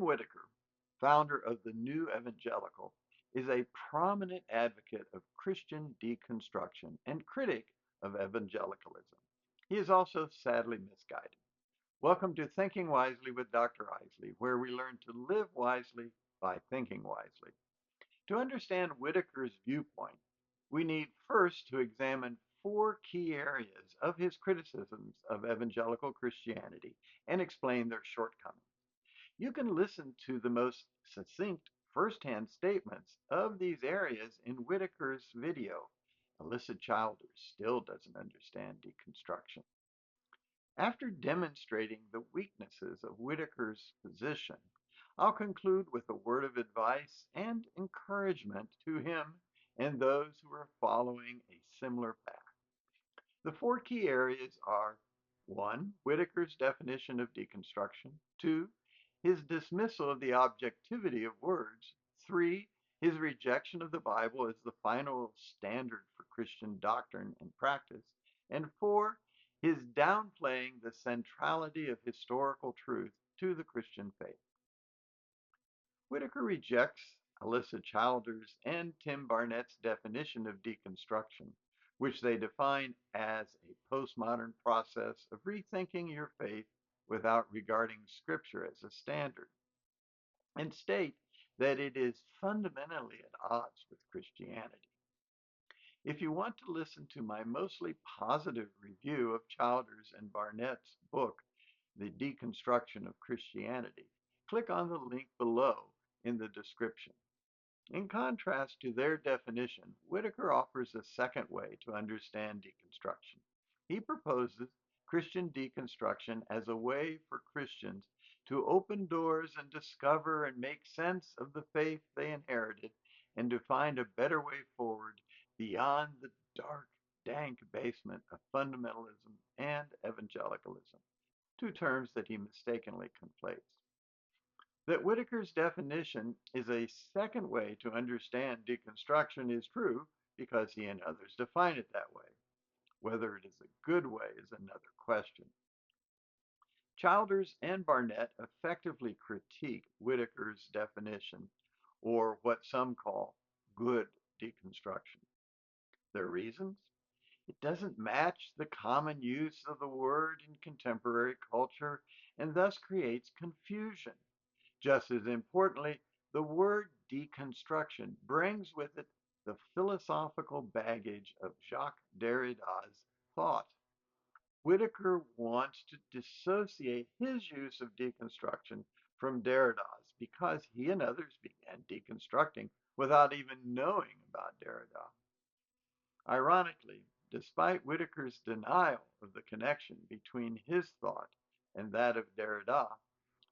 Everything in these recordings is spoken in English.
Whitaker, founder of the New Evangelical, is a prominent advocate of Christian deconstruction and critic of evangelicalism. He is also sadly misguided. Welcome to Thinking Wisely with Dr. Isley, where we learn to live wisely by thinking wisely. To understand Whitaker's viewpoint, we need first to examine four key areas of his criticisms of evangelical Christianity and explain their shortcomings. You can listen to the most succinct firsthand statements of these areas in Whitaker's video. Alyssa Childers still doesn't understand deconstruction. After demonstrating the weaknesses of Whitaker's position, I'll conclude with a word of advice and encouragement to him and those who are following a similar path. The four key areas are: 1. Whitaker's definition of deconstruction; 2. His dismissal of the objectivity of words; 3. His rejection of the Bible as the final standard for Christian doctrine and practice; and 4. His downplaying the centrality of historical truth to the Christian faith. Whitaker rejects Alyssa Childers' and Tim Barnett's definition of deconstruction, which they define as a postmodern process of rethinking your faith without regarding Scripture as a standard, and state that it is fundamentally at odds with Christianity. If you want to listen to my mostly positive review of Childers and Barnett's book, The Deconstruction of Christianity, click on the link below in the description. In contrast to their definition, Whitaker offers a second way to understand deconstruction. He proposes Christian deconstruction as a way for Christians to open doors and discover and make sense of the faith they inherited and to find a better way forward beyond the dark, dank basement of fundamentalism and evangelicalism, two terms that he mistakenly conflates. That Whitaker's definition is a second way to understand deconstruction is true because he and others define it that way. Whether it is a good way is another question. Childers and Barnett effectively critique Whitaker's definition, or what some call good deconstruction. Their reasons? It doesn't match the common use of the word in contemporary culture and thus creates confusion. Just as importantly, the word deconstruction brings with it the philosophical baggage of Jacques Derrida's thought. Whitaker wants to dissociate his use of deconstruction from Derrida's because he and others began deconstructing without even knowing about Derrida. Ironically, despite Whitaker's denial of the connection between his thought and that of Derrida,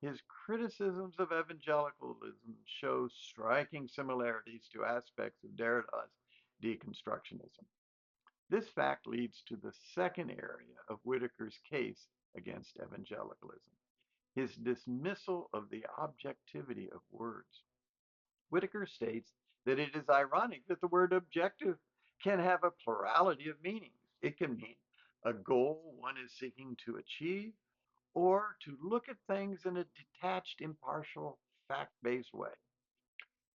his criticisms of evangelicalism show striking similarities to aspects of Derrida's deconstructionism. This fact leads to the second area of Whitaker's case against evangelicalism: his dismissal of the objectivity of words. Whitaker states that it is ironic that the word objective can have a plurality of meanings. It can mean a goal one is seeking to achieve, or to look at things in a detached, impartial, fact based way.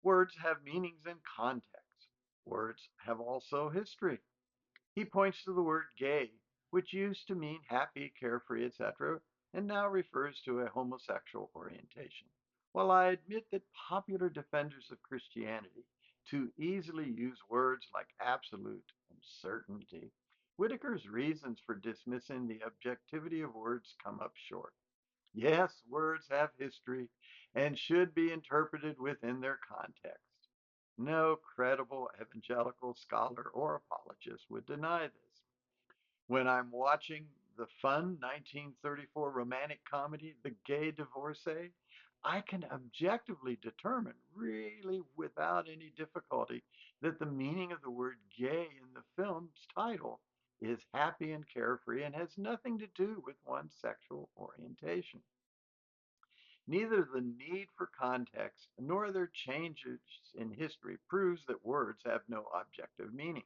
Words have meanings and context. Words have also history. He points to the word gay, which used to mean happy, carefree, etc., and now refers to a homosexual orientation. While I admit that popular defenders of Christianity too easily use words like absolute and certainty, Whitaker's reasons for dismissing the objectivity of words come up short. Yes, words have history and should be interpreted within their context. No credible evangelical scholar or apologist would deny this. When I'm watching the fun 1934 romantic comedy, The Gay Divorcee, I can objectively determine, really without any difficulty, that the meaning of the word gay in the film's title is happy and carefree and has nothing to do with one's sexual orientation. Neither the need for context nor their changes in history proves that words have no objective meaning.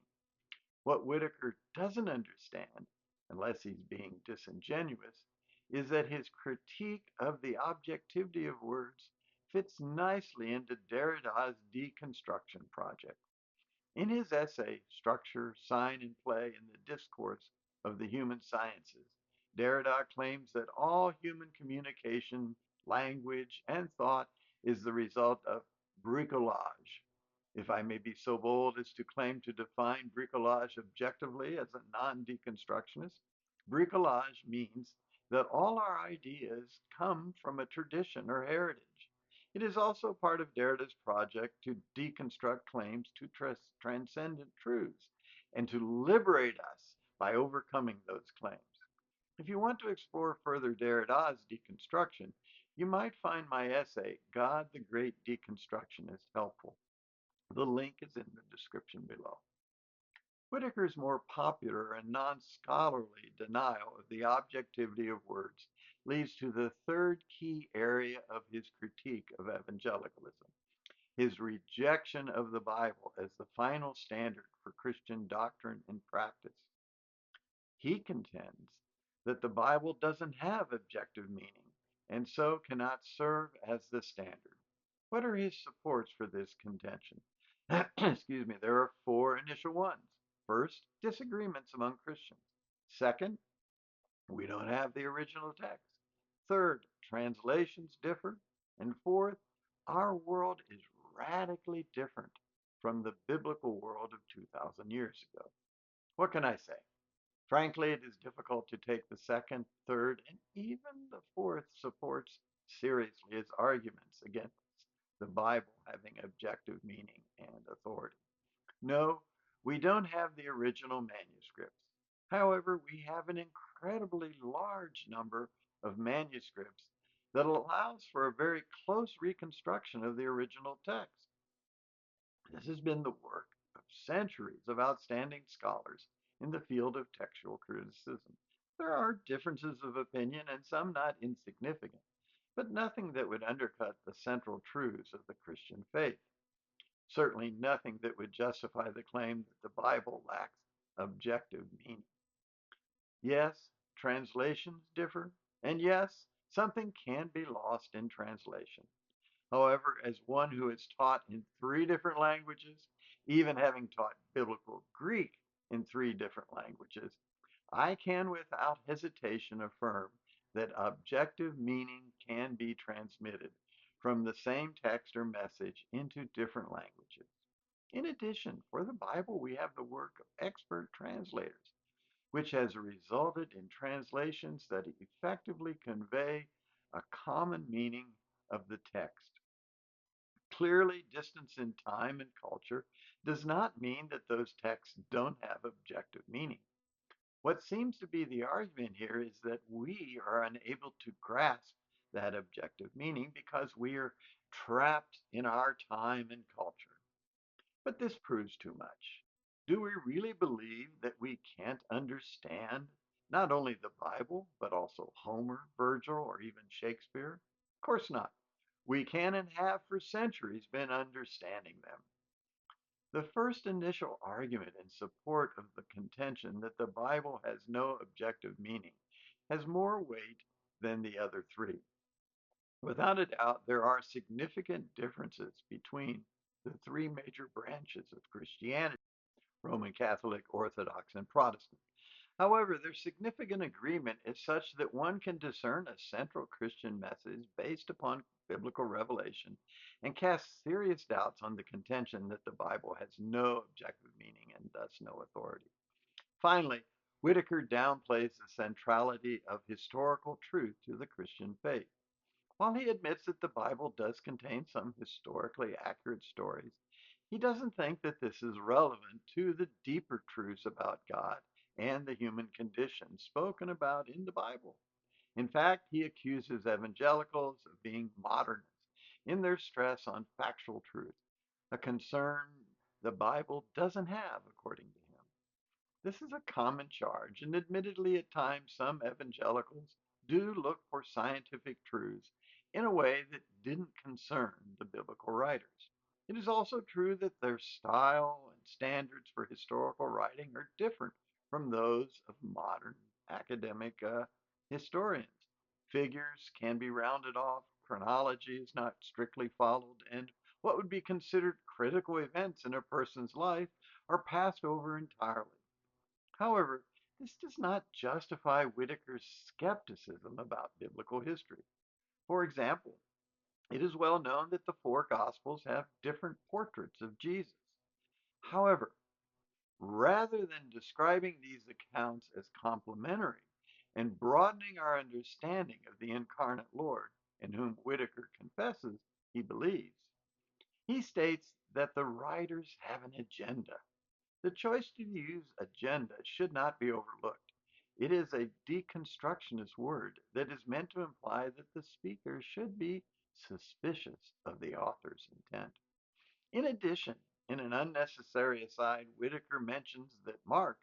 What Whitaker doesn't understand, unless he's being disingenuous, is that his critique of the objectivity of words fits nicely into Derrida's deconstruction project. In his essay, Structure, Sign, and Play in the Discourse of the Human Sciences, Derrida claims that all human communication, language, and thought is the result of bricolage. If I may be so bold as to claim to define bricolage objectively as a non deconstructionist, bricolage means that all our ideas come from a tradition or heritage. It is also part of Derrida's project to deconstruct claims to transcendent truths and to liberate us by overcoming those claims. If you want to explore further Derrida's deconstruction, you might find my essay, God the Great Deconstructionist, helpful. The link is in the description below. Whitaker's more popular and non-scholarly denial of the objectivity of words leads to the third key area of his critique of evangelicalism, his rejection of the Bible as the final standard for Christian doctrine and practice. He contends that the Bible doesn't have objective meaning and so cannot serve as the standard. What are his supports for this contention? Excuse me, there are four initial ones. First, disagreements among Christians. Second, we don't have the original text. Third, translations differ. And fourth, our world is radically different from the biblical world of 2,000 years ago. What can I say? Frankly, it is difficult to take the second, third, and even the fourth supports seriously as arguments against the Bible having objective meaning and authority. No, we don't have the original manuscripts. However, we have an incredibly large number of manuscripts that allows for a very close reconstruction of the original text. This has been the work of centuries of outstanding scholars in the field of textual criticism. There are differences of opinion and some not insignificant, but nothing that would undercut the central truths of the Christian faith. Certainly nothing that would justify the claim that the Bible lacks objective meaning. Yes, translations differ, and yes, something can be lost in translation. However, as one who has taught in three different languages, even having taught biblical Greek in three different languages, I can without hesitation affirm that objective meaning can be transmitted from the same text or message into different languages. In addition, for the Bible, we have the work of expert translators, which has resulted in translations that effectively convey a common meaning of the text. Clearly, distance in time and culture does not mean that those texts don't have objective meaning. What seems to be the argument here is that we are unable to grasp that objective meaning because we are trapped in our time and culture. But this proves too much. Do we really believe that we can't understand not only the Bible, but also Homer, Virgil, or even Shakespeare? Of course not. We can and have for centuries been understanding them. The first initial argument in support of the contention that the Bible has no objective meaning has more weight than the other three. Without a doubt, there are significant differences between the three major branches of Christianity: Roman Catholic, Orthodox, and Protestant. However, their significant agreement is such that one can discern a central Christian message based upon biblical revelation and cast serious doubts on the contention that the Bible has no objective meaning and thus no authority. Finally, Whitaker downplays the centrality of historical truth to the Christian faith. While he admits that the Bible does contain some historically accurate stories, he doesn't think that this is relevant to the deeper truths about God and the human condition spoken about in the Bible. In fact, he accuses evangelicals of being modernists in their stress on factual truth, a concern the Bible doesn't have, according to him. This is a common charge, and admittedly, at times, some evangelicals do look for scientific truths in a way that didn't concern the biblical writers. It is also true that their style and standards for historical writing are different from those of modern academic historians. Figures can be rounded off, chronology is not strictly followed, and what would be considered critical events in a person's life are passed over entirely. However, this does not justify Whitaker's skepticism about biblical history. For example, it is well known that the four Gospels have different portraits of Jesus. However, rather than describing these accounts as complementary and broadening our understanding of the incarnate Lord, in whom Whitaker confesses he believes, he states that the writers have an agenda. The choice to use agenda should not be overlooked. It is a deconstructionist word that is meant to imply that the speaker should be suspicious of the author's intent. In addition, in an unnecessary aside, Whitaker mentions that Mark,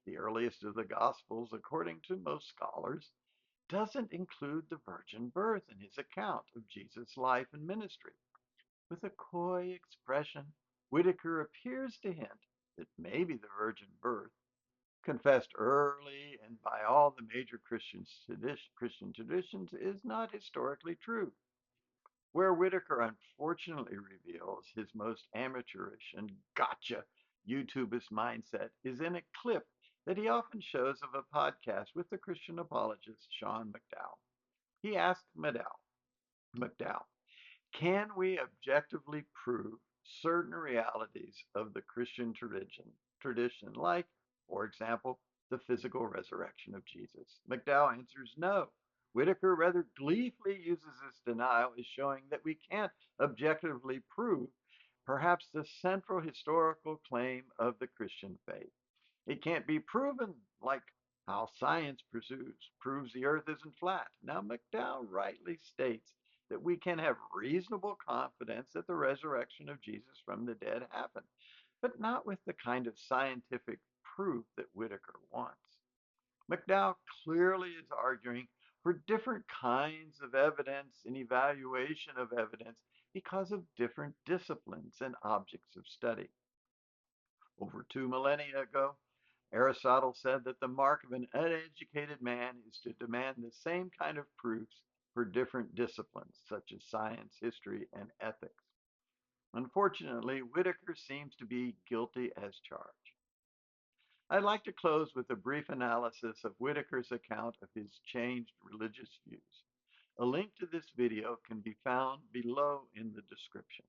the earliest of the Gospels according to most scholars, doesn't include the virgin birth in his account of Jesus' life and ministry. With a coy expression, Whitaker appears to hint that maybe the virgin birth, confessed early and by all the major Christian traditions, is not historically true. Where Whitaker unfortunately reveals his most amateurish and gotcha YouTubist mindset is in a clip that he often shows of a podcast with the Christian apologist Sean McDowell. He asked McDowell, can we objectively prove certain realities of the Christian tradition, like, for example, the physical resurrection of Jesus? McDowell answers no. Whitaker rather gleefully uses this denial as showing that we can't objectively prove perhaps the central historical claim of the Christian faith. It can't be proven, like how science proves the earth isn't flat. Now, McDowell rightly states that we can have reasonable confidence that the resurrection of Jesus from the dead happened, but not with the kind of scientific proof that Whitaker wants. McDowell clearly is arguing for different kinds of evidence and evaluation of evidence because of different disciplines and objects of study. Over 2 millennia ago, Aristotle said that the mark of an uneducated man is to demand the same kind of proofs for different disciplines, such as science, history, and ethics. Unfortunately, Whitaker seems to be guilty as charged. I'd like to close with a brief analysis of Whitaker's account of his changed religious views. A link to this video can be found below in the description.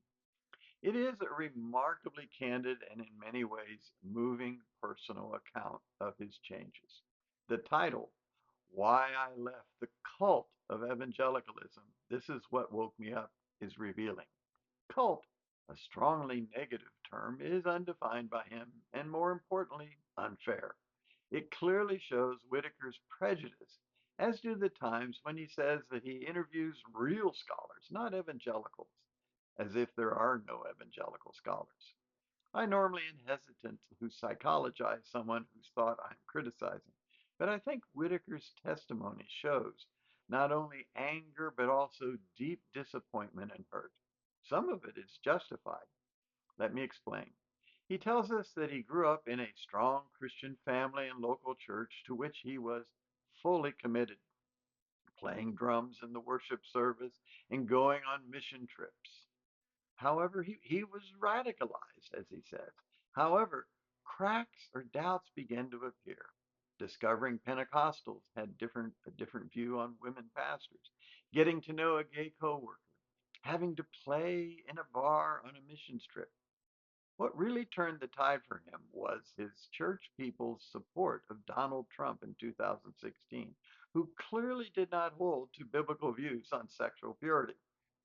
It is a remarkably candid and in many ways moving personal account of his changes. The title, Why I Left the Cult of Evangelicalism, This is What Woke Me Up, is revealing. Cult, a strongly negative term, is undefined by him and, more importantly, unfair. It clearly shows Whitaker's prejudice, as do the times when he says that he interviews real scholars, not evangelicals, as if there are no evangelical scholars. I normally am hesitant to psychologize someone whose thought I'm criticizing, but I think Whitaker's testimony shows not only anger but also deep disappointment and hurt. Some of it is justified. Let me explain. He tells us that he grew up in a strong Christian family and local church to which he was fully committed, playing drums in the worship service and going on mission trips. However, he was radicalized, as he says. However, cracks or doubts began to appear. Discovering Pentecostals had a different view on women pastors, getting to know a gay coworker, having to play in a bar on a missions trip. What really turned the tide for him was his church people's support of Donald Trump in 2016, who clearly did not hold to biblical views on sexual purity.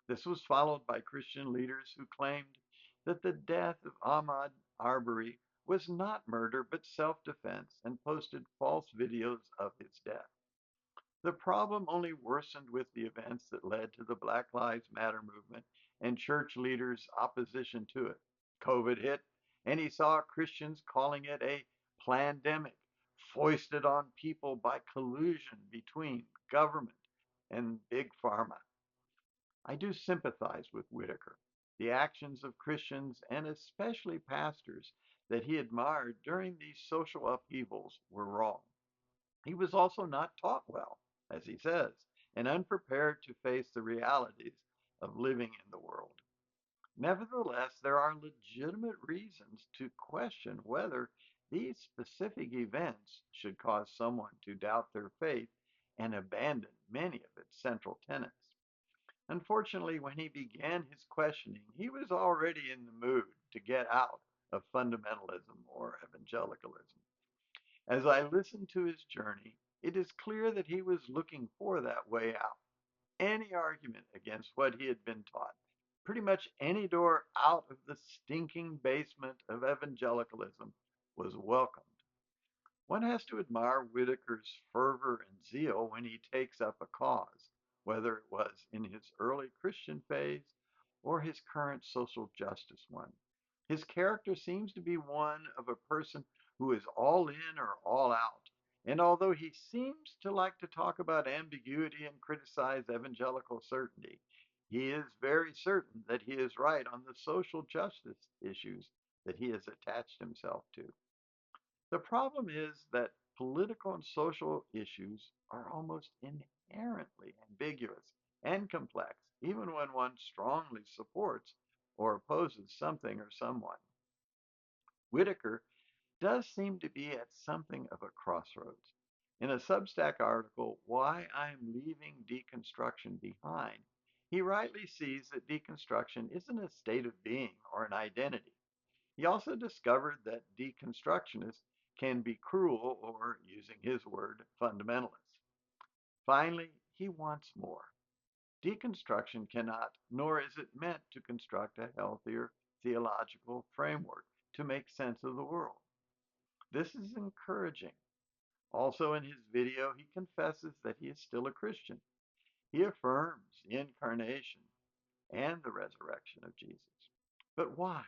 This was followed by Christian leaders who claimed that the death of Ahmaud Arbery was not murder but self defense and posted false videos of his death. The problem only worsened with the events that led to the Black Lives Matter movement and church leaders' opposition to it. COVID hit, and he saw Christians calling it a plandemic, foisted on people by collusion between government and big pharma. I do sympathize with Whitaker. The actions of Christians, and especially pastors, that he admired during these social upheavals were wrong. He was also not taught well, as he says, and unprepared to face the realities of living in the world. Nevertheless, there are legitimate reasons to question whether these specific events should cause someone to doubt their faith and abandon many of its central tenets. Unfortunately, when he began his questioning, he was already in the mood to get out of fundamentalism or evangelicalism. As I listened to his journey, it is clear that he was looking for that way out. Any argument against what he had been taught, pretty much any door out of the stinking basement of evangelicalism, was welcomed. One has to admire Whitaker's fervor and zeal when he takes up a cause, whether it was in his early Christian phase or his current social justice one. His character seems to be one of a person who is all in or all out. And although he seems to like to talk about ambiguity and criticize evangelical certainty, he is very certain that he is right on the social justice issues that he has attached himself to. The problem is that political and social issues are almost inherently ambiguous and complex, even when one strongly supports or opposes something or someone. Whitaker does seem to be at something of a crossroads. In a Substack article, Why I'm Leaving Deconstruction Behind, he rightly sees that deconstruction isn't a state of being or an identity. He also discovered that deconstructionists can be cruel or, using his word, fundamentalists. Finally, he wants more. Deconstruction cannot, nor is it meant to construct a healthier theological framework to make sense of the world. This is encouraging. Also, in his video, he confesses that he is still a Christian. He affirms the incarnation and the resurrection of Jesus. But why?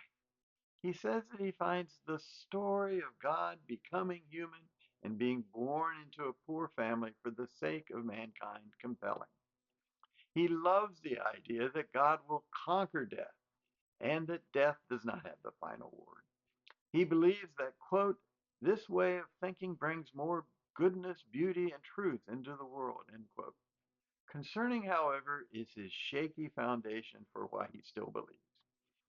He says that he finds the story of God becoming human and being born into a poor family for the sake of mankind compelling. He loves the idea that God will conquer death and that death does not have the final word. He believes that, quote, this way of thinking brings more goodness, beauty, and truth into the world, end quote. Concerning, however, is his shaky foundation for why he still believes.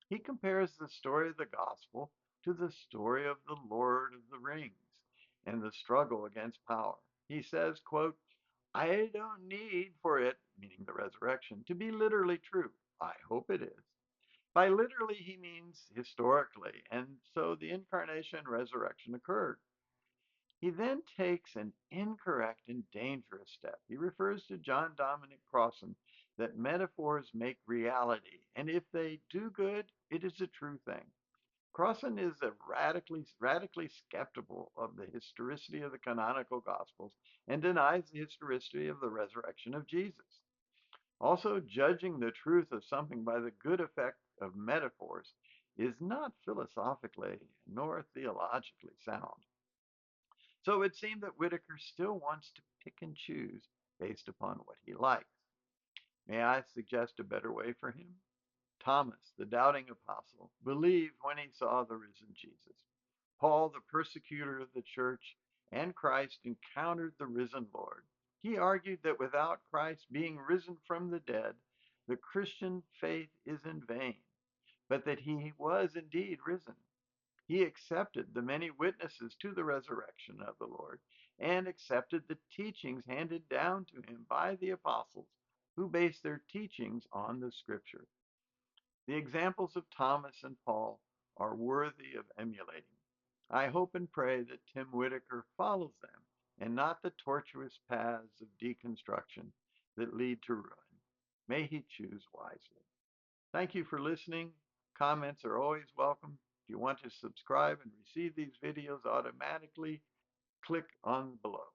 He compares the story of the gospel to the story of the Lord of the Rings and the struggle against power. He says, quote, I don't need for it, meaning the resurrection, to be literally true. I hope it is. By literally, he means historically, and so the incarnation and resurrection occurred. He then takes an incorrect and dangerous step. He refers to John Dominic Crossan that metaphors make reality, and if they do good, it is a true thing. Crossan is a radically skeptical of the historicity of the canonical Gospels and denies the historicity of the resurrection of Jesus. Also, judging the truth of something by the good effect of metaphors is not philosophically nor theologically sound. So it would seem that Whitaker still wants to pick and choose based upon what he likes. May I suggest a better way for him? Thomas, the doubting apostle, believed when he saw the risen Jesus. Paul, the persecutor of the church, and Christ encountered the risen Lord. He argued that without Christ being risen from the dead, the Christian faith is in vain, but that he was indeed risen. He accepted the many witnesses to the resurrection of the Lord and accepted the teachings handed down to him by the apostles who based their teachings on the scripture. The examples of Thomas and Paul are worthy of emulating. I hope and pray that Tim Whitaker follows them and not the tortuous paths of deconstruction that lead to ruin. May he choose wisely. Thank you for listening. Comments are always welcome. If you want to subscribe and receive these videos automatically, click on below.